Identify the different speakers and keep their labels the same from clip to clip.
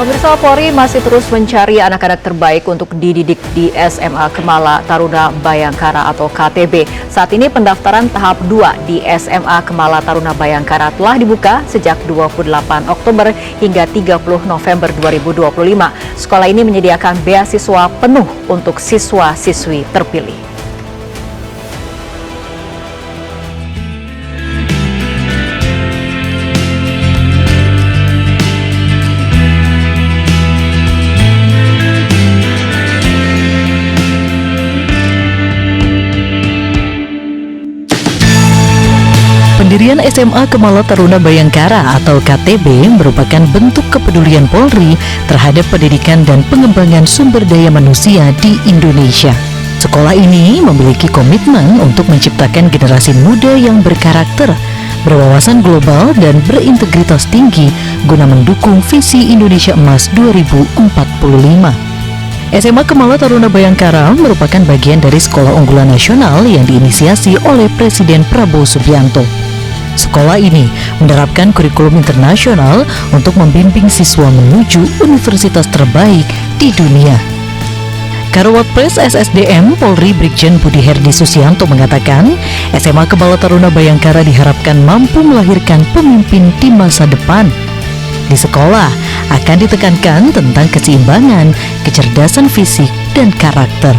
Speaker 1: Pemirsa, Polri masih terus mencari anak-anak terbaik untuk dididik di SMA Kemala Taruna Bayangkara atau KTB. Saat ini pendaftaran tahap 2 di SMA Kemala Taruna Bayangkara telah dibuka sejak 28 Oktober hingga 30 November 2025. Sekolah ini menyediakan beasiswa penuh untuk siswa-siswi terpilih.
Speaker 2: Pendirian SMA Kemala Taruna Bayangkara atau KTB merupakan bentuk kepedulian Polri terhadap pendidikan dan pengembangan sumber daya manusia di Indonesia. Sekolah ini memiliki komitmen untuk menciptakan generasi muda yang berkarakter, berwawasan global dan berintegritas tinggi guna mendukung visi Indonesia Emas 2045. SMA Kemala Taruna Bayangkara merupakan bagian dari sekolah unggulan nasional yang diinisiasi oleh Presiden Prabowo Subianto. Sekolah ini menerapkan kurikulum internasional untuk membimbing siswa menuju universitas terbaik di dunia. Karawatpres SSDM Polri Brigjen Budi Herdi Susianto mengatakan, SMA Kemala Taruna Bayangkara diharapkan mampu melahirkan pemimpin di masa depan. Di sekolah akan ditekankan tentang keseimbangan, kecerdasan fisik, dan karakter.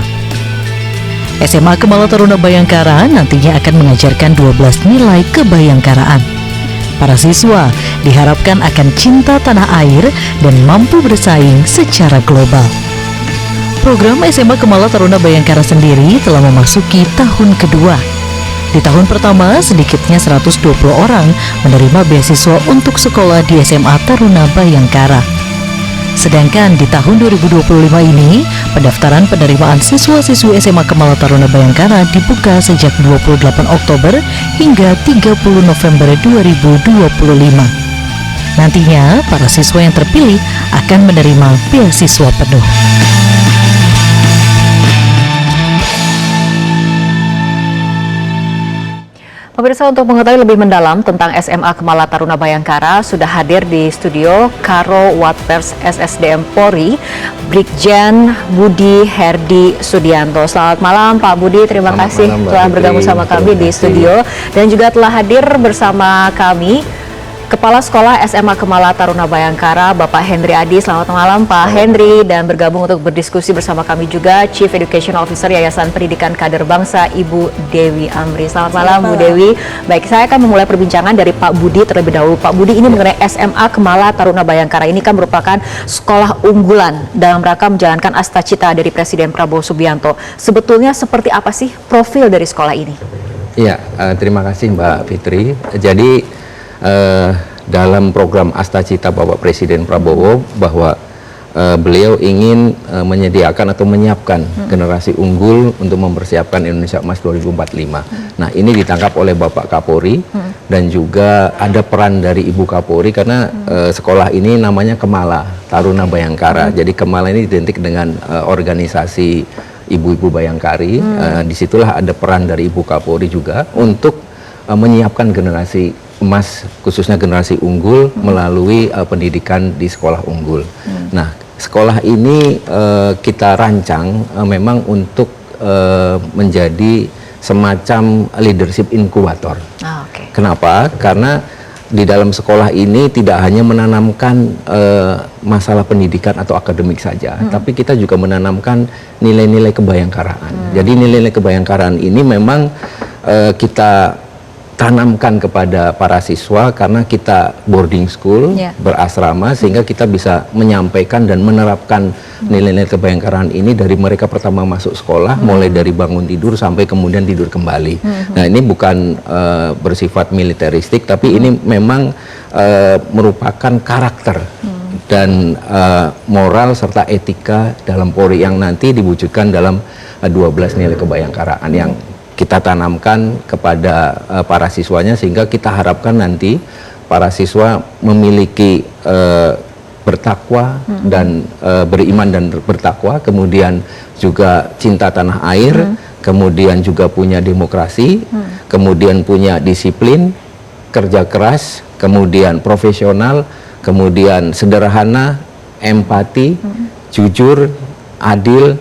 Speaker 2: SMA Kemala Taruna Bayangkara nantinya akan mengajarkan 12 nilai kebayangkaraan. Para siswa diharapkan akan cinta tanah air dan mampu bersaing secara global. Program SMA Kemala Taruna Bayangkara sendiri telah memasuki tahun kedua. Di tahun pertama, sedikitnya 120 orang menerima beasiswa untuk sekolah di SMA Taruna Bayangkara. Sedangkan di tahun 2025 ini, pendaftaran penerimaan siswa-siswi SMA Kemala Taruna Bayangkara dibuka sejak 28 Oktober hingga 30 November 2025. Nantinya, para siswa yang terpilih akan menerima beasiswa penuh.
Speaker 1: Pemirsa, untuk mengetahui lebih mendalam tentang SMA Kemala Taruna Bayangkara, sudah hadir di studio Karawatpres SSDM Polri, Brigjen Budi Herdi Sudianto. Selamat malam Pak Budi, terima kasih telah bergabung sama kami di studio. Dan juga telah hadir bersama kami Kepala Sekolah SMA Kemala Taruna Bayangkara, Bapak Hendri Adi. Selamat malam Pak Hendri, dan bergabung untuk berdiskusi bersama kami juga Chief Education Officer Yayasan Pendidikan Kader Bangsa, Ibu Dewi Amri. Selamat malam Bu Dewi. Baik, saya akan memulai perbincangan dari Pak Budi terlebih dahulu. Pak Budi, ini mengenai SMA Kemala Taruna Bayangkara ini kan merupakan sekolah unggulan dalam rangka menjalankan asta-cita dari Presiden Prabowo Subianto. Sebetulnya seperti apa sih profil dari sekolah ini?
Speaker 3: Iya, terima kasih Mbak Fitri. Jadi dalam program Asta-Cita Bapak Presiden Prabowo bahwa beliau ingin menyediakan atau menyiapkan generasi unggul untuk mempersiapkan Indonesia Emas 2045. Nah, ini ditangkap oleh Bapak Kapolri dan juga ada peran dari Ibu Kapolri karena sekolah ini namanya Kemala Taruna Bayangkara. Jadi Kemala ini identik dengan organisasi ibu-ibu Bayangkari. Disitulah ada peran dari Ibu Kapolri juga untuk menyiapkan generasi emas, khususnya generasi unggul melalui pendidikan di sekolah unggul. Nah, sekolah ini kita rancang memang untuk menjadi semacam leadership inkubator. Kenapa? Karena di dalam sekolah ini tidak hanya menanamkan masalah pendidikan atau akademik saja, tapi kita juga menanamkan nilai-nilai kebayangkaraan. Jadi nilai-nilai kebayangkaraan ini memang kita tanamkan kepada para siswa karena kita boarding school, berasrama, sehingga kita bisa menyampaikan dan menerapkan nilai-nilai kebayangkaraan ini dari mereka pertama masuk sekolah, mulai dari bangun tidur sampai kemudian tidur kembali. Nah, ini bukan bersifat militeristik, tapi ini memang merupakan karakter dan moral serta etika dalam Polri yang nanti diwujudkan dalam 12 nilai kebayangkaraan yang kita tanamkan kepada para siswanya, sehingga kita harapkan nanti para siswa memiliki bertakwa dan beriman dan bertakwa, kemudian juga cinta tanah air, kemudian juga punya demokrasi, kemudian punya disiplin, kerja keras, kemudian profesional, kemudian sederhana, empati, jujur, adil,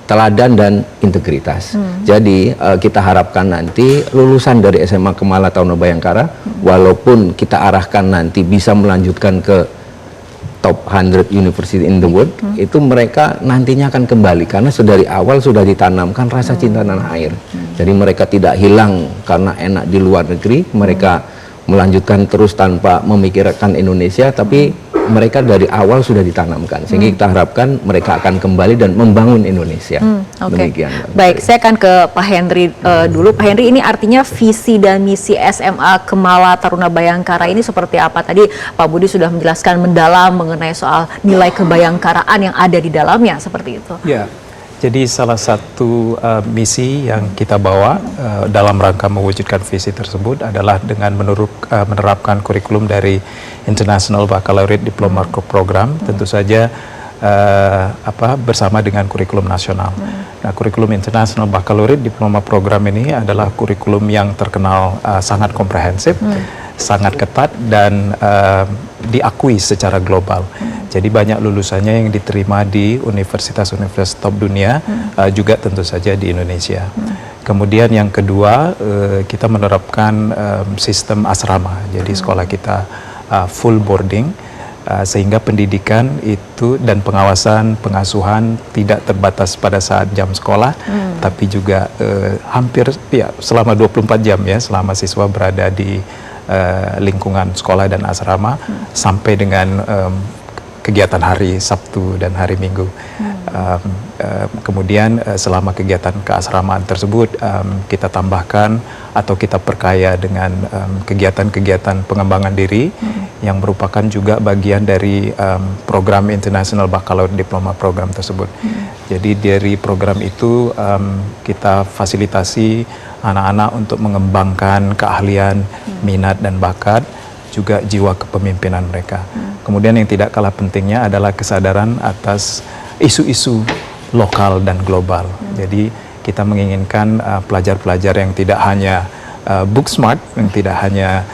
Speaker 3: teladan dan integritas. Jadi kita harapkan nanti lulusan dari SMA Kemala Taruna Bayangkara, walaupun kita arahkan nanti bisa melanjutkan ke top 100 university in the world, itu mereka nantinya akan kembali karena dari awal sudah ditanamkan rasa cinta tanah air. Jadi mereka tidak hilang karena enak di luar negeri, mereka melanjutkan terus tanpa memikirkan Indonesia, tapi mereka dari awal sudah ditanamkan, sehingga kita harapkan mereka akan kembali dan membangun Indonesia. Demikian.
Speaker 1: Baik, saya akan ke Pak Henry dulu. Pak Henry, ini artinya visi dan misi SMA Kemala Taruna Bayangkara ini seperti apa? Tadi Pak Budi sudah menjelaskan mendalam mengenai soal nilai kebayangkaraan yang ada di dalamnya, seperti itu.
Speaker 4: Ya. Jadi salah satu misi yang kita bawa dalam rangka mewujudkan visi tersebut adalah dengan menerapkan kurikulum dari International Baccalaureate Diploma Program, tentu saja bersama dengan kurikulum nasional. Nah, kurikulum International Baccalaureate Diploma Program ini adalah kurikulum yang terkenal sangat komprehensif, sangat ketat dan diakui secara global. Jadi banyak lulusannya yang diterima di universitas-universitas top dunia, juga tentu saja di Indonesia. Kemudian yang kedua, kita menerapkan sistem asrama. Jadi sekolah kita full boarding, sehingga pendidikan itu dan pengawasan, pengasuhan tidak terbatas pada saat jam sekolah, tapi juga hampir selama 24 jam ya, selama siswa berada di lingkungan sekolah dan asrama sampai dengan kegiatan hari Sabtu dan hari Minggu. Kemudian selama kegiatan keasramaan tersebut kita tambahkan atau kita perkaya dengan kegiatan-kegiatan pengembangan diri yang merupakan juga bagian dari program International Baccalaureate Diploma Program tersebut. Jadi dari program itu kita fasilitasi anak-anak untuk mengembangkan keahlian, minat dan bakat, juga jiwa kepemimpinan mereka. Kemudian yang tidak kalah pentingnya adalah kesadaran atas isu-isu lokal dan global. Jadi kita menginginkan pelajar-pelajar yang tidak hanya book smart, yang tidak hanya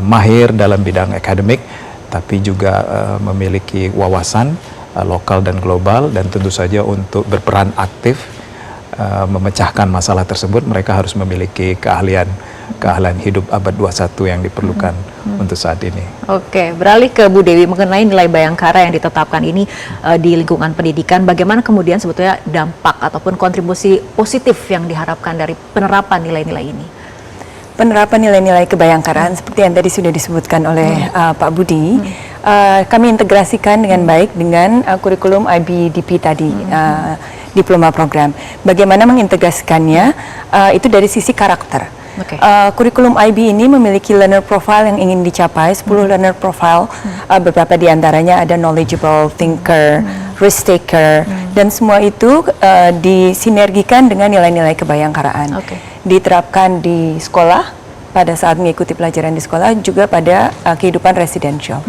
Speaker 4: mahir dalam bidang akademik, tapi juga memiliki wawasan lokal dan global, dan tentu saja untuk berperan aktif memecahkan masalah tersebut, mereka harus memiliki keahlian hidup abad 21 yang diperlukan untuk saat ini. Oke,
Speaker 1: beralih ke Bu Dewi mengenai nilai Bayangkara yang ditetapkan ini di lingkungan pendidikan, bagaimana kemudian sebetulnya dampak ataupun kontribusi positif yang diharapkan dari penerapan nilai-nilai ini?
Speaker 5: Penerapan nilai-nilai kebayangkaraan seperti yang tadi sudah disebutkan oleh Pak Budi, kami integrasikan dengan baik dengan kurikulum IBDP tadi, diploma program. Bagaimana mengintegrasikannya? Itu dari sisi karakter. Kurikulum IB ini memiliki learner profile yang ingin dicapai, 10 learner profile, beberapa diantaranya ada knowledgeable thinker, risk taker, dan semua itu disinergikan dengan nilai-nilai kebayangkaraan. Diterapkan di sekolah, pada saat mengikuti pelajaran di sekolah, juga pada kehidupan residential.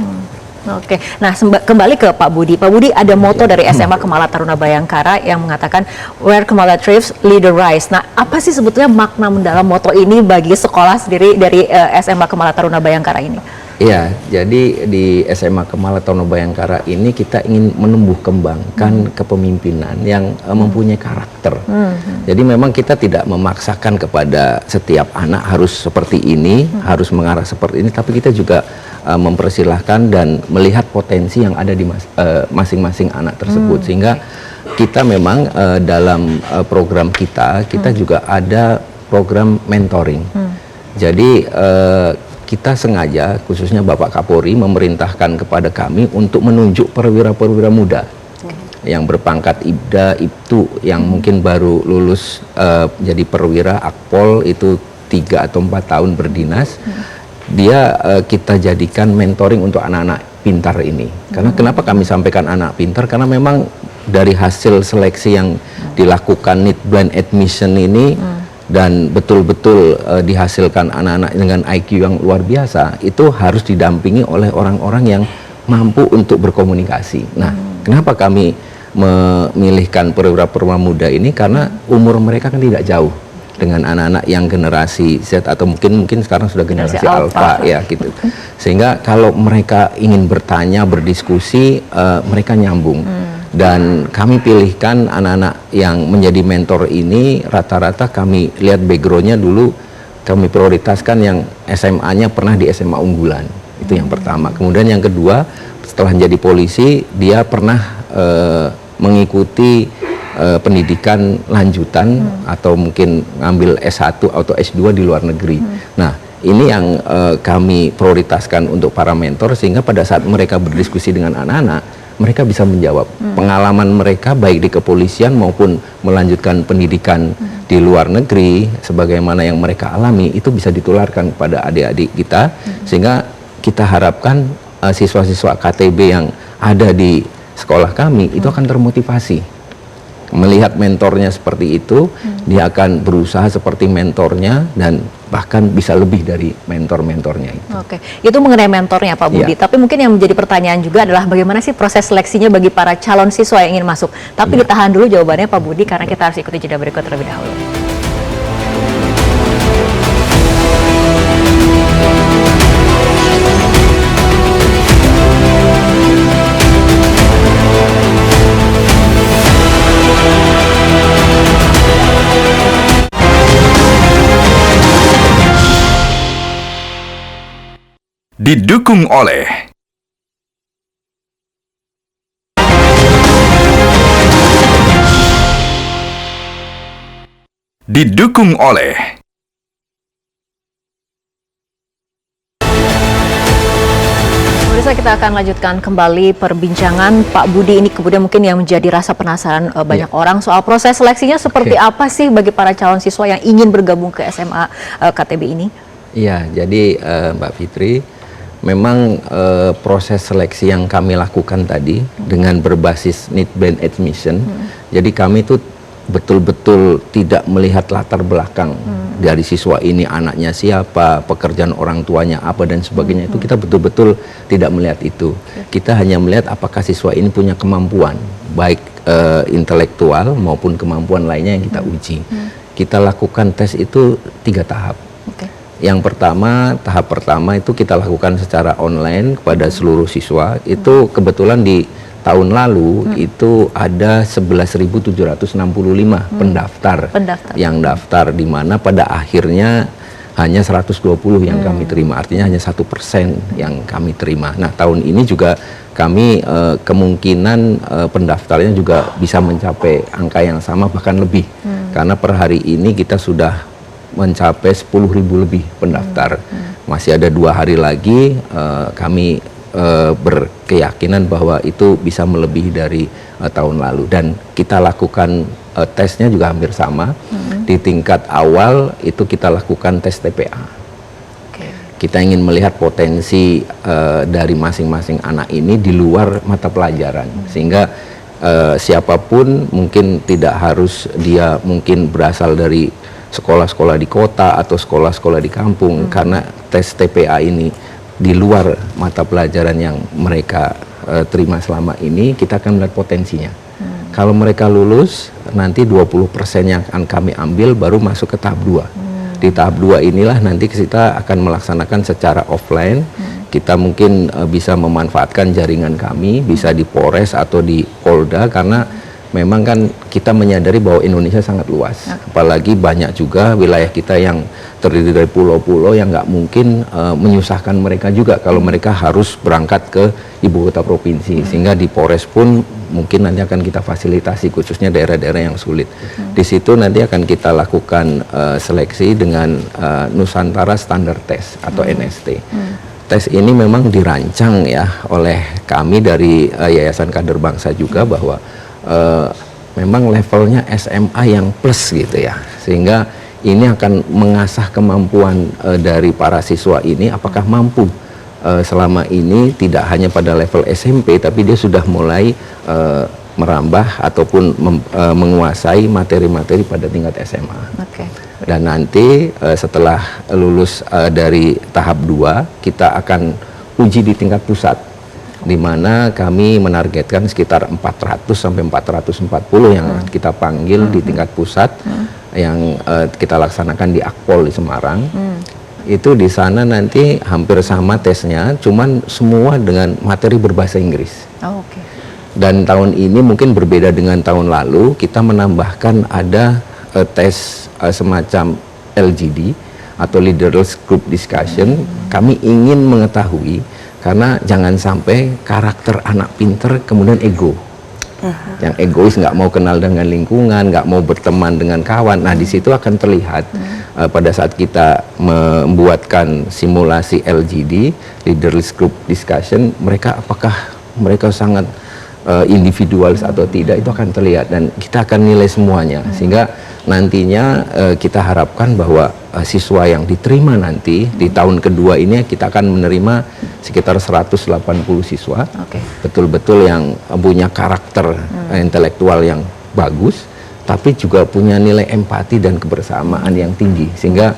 Speaker 1: Nah kembali ke Pak Budi. Pak Budi, ada moto dari SMA Kemala Taruna Bayangkara yang mengatakan Where Kemala Thrives, Leader Rise. Nah, apa sih sebetulnya makna mendalam moto ini bagi sekolah sendiri dari SMA Kemala Taruna Bayangkara ini?
Speaker 3: Iya, jadi di SMA Kemala Taruna Bayangkara ini kita ingin menumbuh kembangkan kepemimpinan yang mempunyai karakter. Jadi memang kita tidak memaksakan kepada setiap anak harus seperti ini, harus mengarah seperti ini, tapi kita juga mempersilahkan dan melihat potensi yang ada di masing-masing anak tersebut. Sehingga kita memang dalam program kita juga ada program mentoring. Jadi kita sengaja, khususnya Bapak Kapolri, memerintahkan kepada kami untuk menunjuk perwira-perwira muda yang berpangkat Ibda, Ibtu, yang mungkin baru lulus jadi perwira, Akpol, itu 3 atau 4 tahun berdinas. Dia kita jadikan mentoring untuk anak-anak pintar ini. Karena kenapa kami sampaikan anak pintar? Karena memang dari hasil seleksi yang dilakukan need blind admission ini, dan betul-betul dihasilkan anak-anak dengan IQ yang luar biasa, itu harus didampingi oleh orang-orang yang mampu untuk berkomunikasi. Nah, kenapa kami memilihkan perwira-perwira muda ini? Karena umur mereka kan tidak jauh. dengan anak-anak yang generasi Z atau mungkin sekarang sudah generasi Alpha ya gitu. Sehingga kalau mereka ingin bertanya, berdiskusi, mereka nyambung. Dan kami pilihkan anak-anak yang menjadi mentor ini rata-rata kami lihat backgroundnya dulu, kami prioritaskan yang SMA-nya pernah di SMA unggulan. Itu yang pertama. Kemudian yang kedua, setelah menjadi polisi, dia pernah mengikuti pendidikan lanjutan atau mungkin ngambil S1 atau S2 di luar negeri. Nah, ini yang kami prioritaskan untuk para mentor, sehingga pada saat mereka berdiskusi dengan anak-anak, mereka bisa menjawab pengalaman mereka baik di kepolisian maupun melanjutkan pendidikan di luar negeri, sebagaimana yang mereka alami, itu bisa ditularkan kepada adik-adik kita, sehingga kita harapkan siswa-siswa KTB yang ada di sekolah kami itu akan termotivasi. Melihat mentornya seperti itu, dia akan berusaha seperti mentornya dan bahkan bisa lebih dari mentor-mentornya itu.
Speaker 1: Oke, itu mengenai mentornya Pak Budi. Tapi mungkin yang menjadi pertanyaan juga adalah bagaimana sih proses seleksinya bagi para calon siswa yang ingin masuk. Tapi ditahan dulu jawabannya Pak Budi karena kita harus ikuti jeda berikut terlebih dahulu.
Speaker 6: Didukung oleh
Speaker 1: Pemirsa, kita akan lanjutkan kembali perbincangan Pak Budi. Ini kemudian mungkin yang menjadi rasa penasaran banyak orang soal proses seleksinya seperti apa sih bagi para calon siswa yang ingin bergabung ke SMA KTB ini?
Speaker 3: Iya, jadi Mbak Fitri, memang proses seleksi yang kami lakukan tadi dengan berbasis need-based admission, jadi kami tuh betul-betul tidak melihat latar belakang dari siswa ini, anaknya siapa, pekerjaan orang tuanya apa dan sebagainya, itu kita betul-betul tidak melihat itu. Kita hanya melihat apakah siswa ini punya kemampuan, baik intelektual maupun kemampuan lainnya yang kita uji. Kita lakukan tes itu 3 tahap. Yang pertama, tahap pertama itu kita lakukan secara online kepada seluruh siswa. Itu kebetulan di tahun lalu itu ada 11.765 pendaftar yang daftar, di mana pada akhirnya hanya 120 yang kami terima, artinya hanya 1% yang kami terima. Nah, tahun ini juga kami kemungkinan pendaftarnya juga bisa mencapai angka yang sama bahkan lebih, karena per hari ini kita sudah mencapai 10.000 lebih pendaftar. Masih ada 2 hari lagi, kami berkeyakinan bahwa itu bisa melebihi dari tahun lalu, dan kita lakukan tesnya juga hampir sama. Di tingkat awal itu kita lakukan tes TPA. Kita ingin melihat potensi dari masing-masing anak ini di luar mata pelajaran, sehingga siapapun, mungkin tidak harus dia mungkin berasal dari sekolah-sekolah di kota atau sekolah-sekolah di kampung, karena tes TPA ini di luar mata pelajaran yang mereka terima selama ini, kita akan melihat potensinya. Kalau mereka lulus, nanti 20% yang akan kami ambil baru masuk ke tahap 2. Di tahap 2 inilah nanti kita akan melaksanakan secara offline. Kita mungkin bisa memanfaatkan jaringan kami, bisa di Polres atau di Polda, karena memang kan kita menyadari bahwa Indonesia sangat luas, apalagi banyak juga wilayah kita yang terdiri dari pulau-pulau yang nggak mungkin menyusahkan mereka juga kalau mereka harus berangkat ke ibu kota provinsi, sehingga di Polres pun mungkin nanti akan kita fasilitasi, khususnya daerah-daerah yang sulit. Di situ nanti akan kita lakukan seleksi dengan Nusantara Standard Test atau NST. Tes ini memang dirancang ya oleh kami dari Yayasan Kader Bangsa juga, bahwa memang levelnya SMA yang plus gitu ya, sehingga ini akan mengasah kemampuan dari para siswa ini, apakah mampu selama ini tidak hanya pada level SMP, tapi dia sudah mulai merambah ataupun menguasai materi-materi pada tingkat SMA. Dan nanti setelah lulus dari tahap 2, kita akan uji di tingkat pusat, di mana kami menargetkan sekitar 400 sampai 440 yang kita panggil di tingkat pusat. yang kita laksanakan di Akpol di Semarang. Itu di sana nanti hampir sama tesnya, cuman semua dengan materi berbahasa Inggris.
Speaker 1: Oh, oke.
Speaker 3: Dan tahun ini mungkin berbeda dengan tahun lalu, kita menambahkan ada tes semacam LGD atau Leaders Group Discussion. Kami ingin mengetahui, karena jangan sampai karakter anak pinter kemudian ego. Yang egois, nggak mau kenal dengan lingkungan, nggak mau berteman dengan kawan. Nah, di situ akan terlihat pada saat kita membuatkan simulasi LGD, Leaders Group Discussion, apakah mereka sangat individualis atau tidak, itu akan terlihat dan kita akan nilai semuanya, sehingga nantinya kita harapkan bahwa siswa yang diterima nanti di tahun kedua ini kita akan menerima sekitar 180 siswa, betul-betul yang punya karakter intelektual yang bagus, tapi juga punya nilai empati dan kebersamaan yang tinggi, sehingga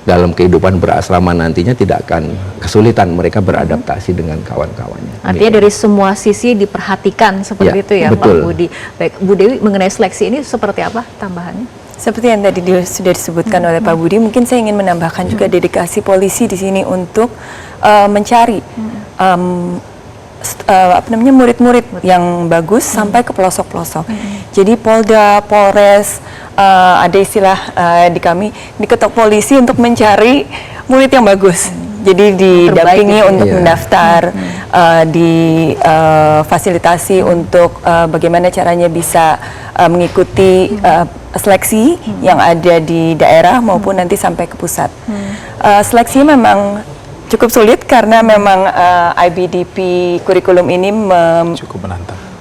Speaker 3: dalam kehidupan berasrama nantinya tidak akan kesulitan mereka beradaptasi dengan kawan-kawannya.
Speaker 1: Artinya dari semua sisi diperhatikan seperti itu ya,
Speaker 3: betul.
Speaker 1: Pak Budi. Baik, Bu Dewi, mengenai seleksi ini seperti apa tambahannya?
Speaker 5: Seperti yang tadi sudah disebutkan oleh Pak Budi, mungkin saya ingin menambahkan juga dedikasi polisi di sini untuk mencari murid-murid yang bagus sampai ke pelosok-pelosok. Jadi Polda, Polres, ada istilah di ketok polisi untuk mencari murid yang bagus. Jadi didampingi untuk mendaftar, difasilitasi untuk bagaimana caranya bisa mengikuti seleksi yang ada di daerah maupun nanti sampai ke pusat. Seleksi memang cukup sulit karena memang IBDP kurikulum ini
Speaker 4: cukup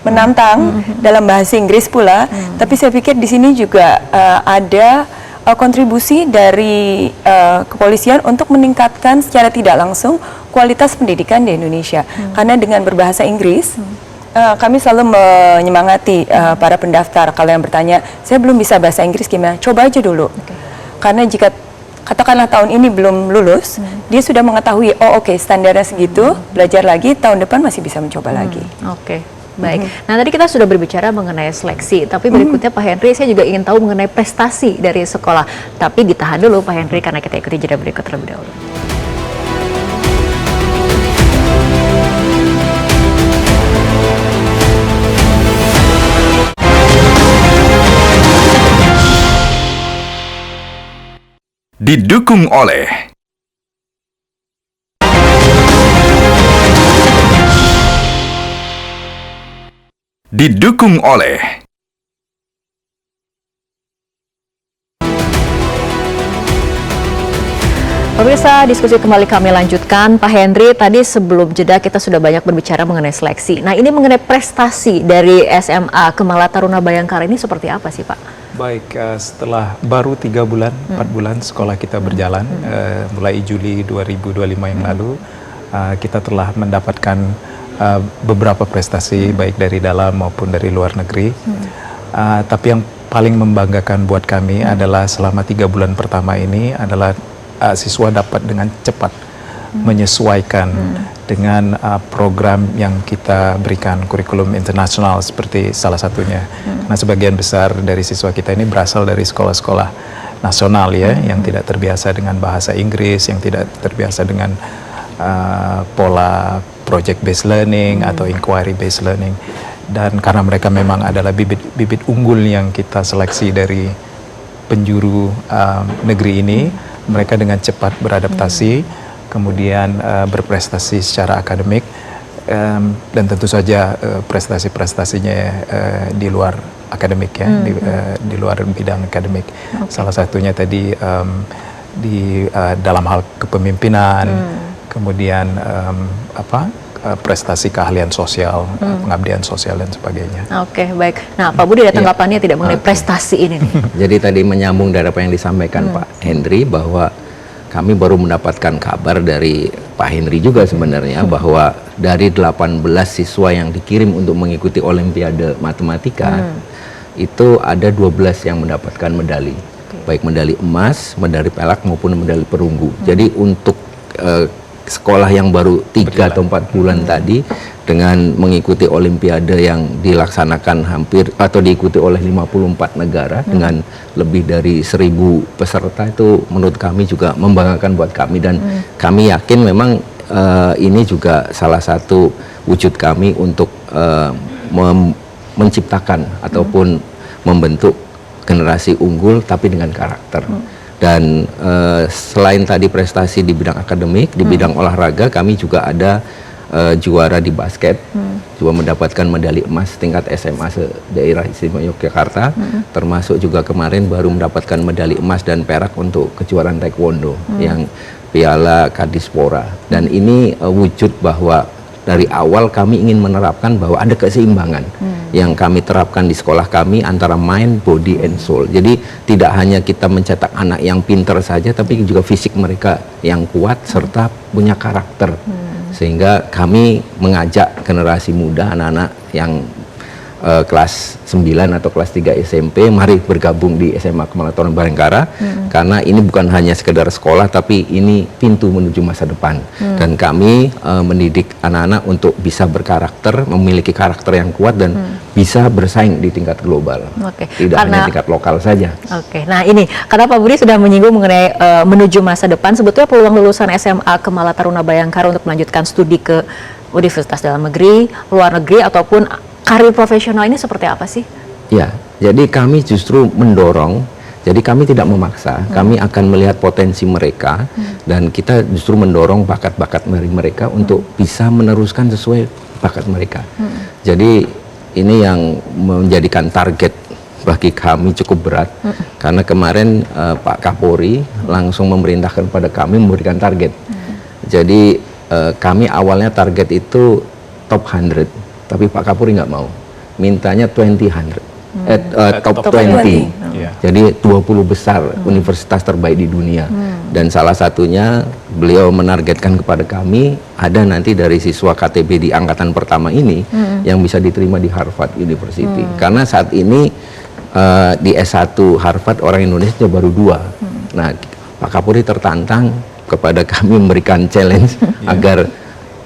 Speaker 5: menantang dalam bahasa Inggris pula. Tapi saya pikir di sini juga ada kontribusi dari kepolisian untuk meningkatkan secara tidak langsung kualitas pendidikan di Indonesia. Karena dengan berbahasa Inggris, kami selalu menyemangati para pendaftar. Kalau yang bertanya, saya belum bisa bahasa Inggris gimana? Coba aja dulu. Karena jika katakanlah tahun ini belum lulus, dia sudah mengetahui, standarnya segitu, belajar lagi, tahun depan masih bisa mencoba lagi.
Speaker 1: Baik. Nah, tadi kita sudah berbicara mengenai seleksi, tapi berikutnya Pak Henry, saya juga ingin tahu mengenai prestasi dari sekolah. Tapi ditahan dulu Pak Henry, karena kita ikuti jeda berikut terlebih dahulu.
Speaker 6: Didukung oleh
Speaker 1: Pemirsa, diskusi kembali kami lanjutkan. Pak Henry, tadi sebelum jeda kita sudah banyak berbicara mengenai seleksi. Nah, ini mengenai prestasi dari SMA Kemala Taruna Bayangkara ini seperti apa sih, Pak?
Speaker 4: Baik, setelah baru 3 bulan, 4 bulan sekolah kita berjalan, mulai Juli 2025 yang lalu, kita telah mendapatkan beberapa prestasi baik dari dalam maupun dari luar negeri. Tapi yang paling membanggakan buat kami adalah selama 3 bulan pertama ini adalah siswa dapat dengan cepat menyesuaikan dengan program yang kita berikan, kurikulum internasional seperti salah satunya. Nah, sebagian besar dari siswa kita ini berasal dari sekolah-sekolah nasional ya, yang tidak terbiasa dengan bahasa Inggris, yang tidak terbiasa dengan pola project based learning atau inquiry based learning. Dan karena mereka memang adalah bibit unggul yang kita seleksi dari penjuru negeri ini, mereka dengan cepat beradaptasi, kemudian berprestasi secara akademik, dan tentu saja prestasi-prestasinya di luar akademik ya, di luar bidang akademik. Salah satunya tadi di dalam hal kepemimpinan, kemudian prestasi keahlian sosial, pengabdian sosial dan sebagainya.
Speaker 1: Oke, baik. Nah, Pak Budi ada tanggapannya tidak mengenai prestasi ini nih?
Speaker 3: Jadi tadi menyambung dari apa yang disampaikan Pak Henry, bahwa kami baru mendapatkan kabar dari Pak Henry juga sebenarnya, bahwa dari 18 siswa yang dikirim untuk mengikuti Olimpiade Matematika, itu ada 12 yang mendapatkan medali, baik medali emas, medali perak maupun medali perunggu. Jadi untuk sekolah yang baru 3 atau 4 bulan tadi dengan mengikuti olimpiade yang dilaksanakan hampir atau diikuti oleh 54 negara dengan lebih dari 1.000 peserta, itu menurut kami juga membanggakan buat kami, dan kami yakin memang ini juga salah satu wujud kami untuk menciptakan ataupun membentuk generasi unggul tapi dengan karakter. Dan selain tadi prestasi di bidang akademik, di bidang olahraga, kami juga ada juara di basket, juga mendapatkan medali emas tingkat SMA daerah istimewa Yogyakarta, termasuk juga kemarin baru mendapatkan medali emas dan perak untuk kejuaraan taekwondo yang Piala Kadispora. Dan ini wujud bahwa dari awal kami ingin menerapkan bahwa ada keseimbangan yang kami terapkan di sekolah kami antara mind, body, and soul. Jadi tidak hanya kita mencetak anak yang pinter saja, tapi juga fisik mereka yang kuat serta punya karakter. Sehingga kami mengajak generasi muda, anak-anak yang kelas 9 atau kelas 3 SMP, mari bergabung di SMA Kemala Taruna Bayangkara, karena ini bukan hanya sekedar sekolah, tapi ini pintu menuju masa depan. Dan kami mendidik anak-anak untuk bisa berkarakter, memiliki karakter yang kuat, dan bisa bersaing di tingkat global. Tidak hanya tingkat lokal saja.
Speaker 1: Nah ini, karena Pak Budi sudah menyinggung mengenai menuju masa depan, sebetulnya peluang lulusan SMA Kemala Taruna Bayangkara untuk melanjutkan studi ke universitas dalam negeri, luar negeri, ataupun karir profesional ini seperti apa sih?
Speaker 3: Ya, jadi kami justru mendorong, jadi kami tidak memaksa, kami akan melihat potensi mereka, dan kita justru mendorong bakat-bakat dari mereka untuk bisa meneruskan sesuai bakat mereka. Jadi ini yang menjadikan target bagi kami cukup berat, karena kemarin Pak Kapolri langsung memerintahkan pada kami memberikan target. Jadi kami awalnya target itu top 100, tapi Pak Kapolri nggak mau, mintanya top 20. Jadi 20 besar universitas terbaik di dunia. Dan salah satunya beliau menargetkan kepada kami, ada nanti dari siswa KTB di angkatan pertama ini yang bisa diterima di Harvard University. Karena saat ini di S1 Harvard orang Indonesia baru 2. Nah, Pak Kapolri tertantang kepada kami memberikan challenge agar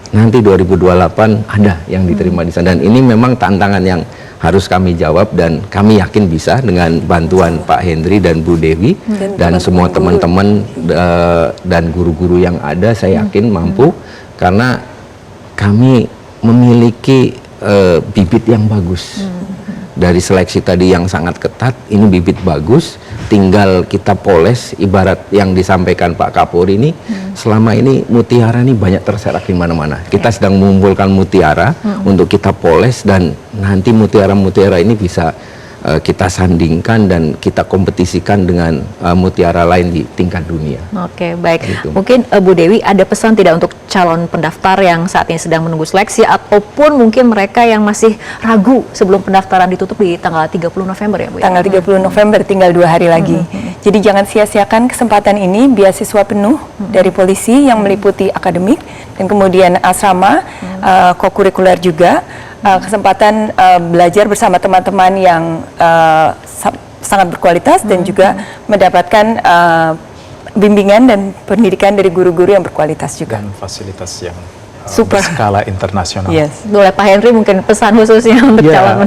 Speaker 3: nanti 2028 ada yang diterima di sana. Dan ini memang tantangan yang harus kami jawab, dan kami yakin bisa dengan bantuan Pak Hendri dan Bu Dewi dan semua teman-teman dan guru-guru yang ada. Saya yakin mampu, karena kami memiliki bibit yang bagus. Dari seleksi tadi yang sangat ketat, ini bibit bagus, tinggal kita poles. Ibarat yang disampaikan Pak Kapolri ini, selama ini mutiara ini banyak terserak di mana-mana. Kita sedang mengumpulkan mutiara untuk kita poles, dan nanti mutiara-mutiara ini bisa kita sandingkan dan kita kompetisikan dengan mutiara lain di tingkat dunia.
Speaker 1: Oke, baik.
Speaker 3: Gitu.
Speaker 1: Mungkin Bu Dewi ada pesan tidak untuk calon pendaftar yang saat ini sedang menunggu seleksi, ataupun mungkin mereka yang masih ragu sebelum pendaftaran ditutup di tanggal 30 November ya Bu?
Speaker 5: Tanggal 30 November, tinggal 2 hari lagi. Jadi jangan sia-siakan kesempatan ini, beasiswa penuh dari polisi yang meliputi akademik dan kemudian asrama, kokurikuler juga. Kesempatan belajar bersama teman-teman yang sangat berkualitas, dan juga mendapatkan bimbingan dan pendidikan dari guru-guru yang berkualitas juga.
Speaker 4: Dan fasilitas yang
Speaker 5: Super.
Speaker 4: berskala internasional.
Speaker 5: Yes.
Speaker 1: Boleh Pak Henry mungkin pesan khususnya untuk calon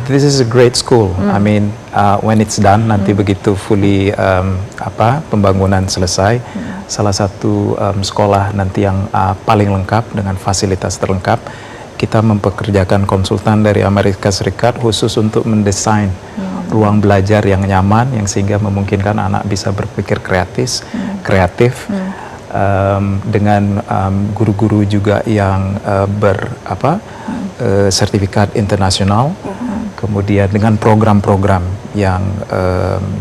Speaker 4: This is a great school. I mean, when it's done, nanti begitu fully pembangunan selesai, salah satu sekolah nanti yang paling lengkap dengan fasilitas terlengkap. Kita mempekerjakan konsultan dari Amerika Serikat khusus untuk mendesain ruang belajar yang nyaman, yang sehingga memungkinkan anak bisa berpikir kreatif, dengan guru-guru juga yang sertifikat internasional, kemudian dengan program-program yang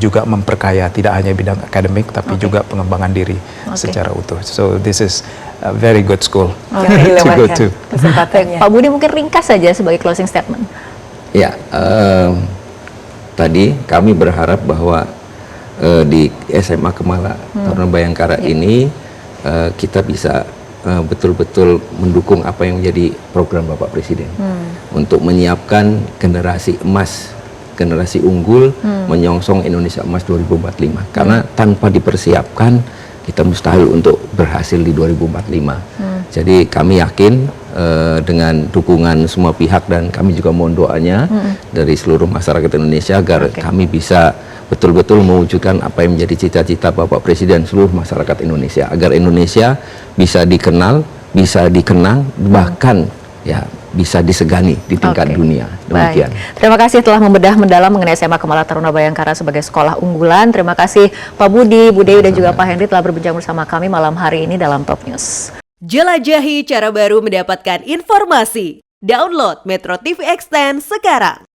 Speaker 4: juga memperkaya tidak hanya bidang akademik, tapi juga pengembangan diri secara utuh. So this is a very good school to go to.
Speaker 5: Kesempatannya.
Speaker 1: Pak Budi mungkin ringkas saja sebagai closing statement.
Speaker 3: Ya, tadi kami berharap bahwa di SMA Kemala Taruna Bayangkara ini kita bisa betul-betul mendukung apa yang menjadi program Bapak Presiden untuk menyiapkan generasi emas, generasi unggul, menyongsong Indonesia Emas 2045. Karena tanpa dipersiapkan, kita mustahil untuk berhasil di 2045. Jadi kami yakin dengan dukungan semua pihak dan kami juga mohon doanya dari seluruh masyarakat Indonesia agar kami bisa betul-betul mewujudkan apa yang menjadi cita-cita Bapak Presiden seluruh masyarakat Indonesia, agar Indonesia bisa dikenal, bisa dikenang, bahkan ya bisa disegani di tingkat dunia. Demikian.
Speaker 1: Baik. Terima kasih telah membedah mendalam mengenai SMA Kemala Taruna Bayangkara sebagai sekolah unggulan. Terima kasih Pak Budi, Bu Dewi dan juga Pak Henry telah berbincang bersama kami malam hari ini dalam Top News.
Speaker 7: Jelajahi cara baru mendapatkan informasi. Download Metro TV Extend sekarang.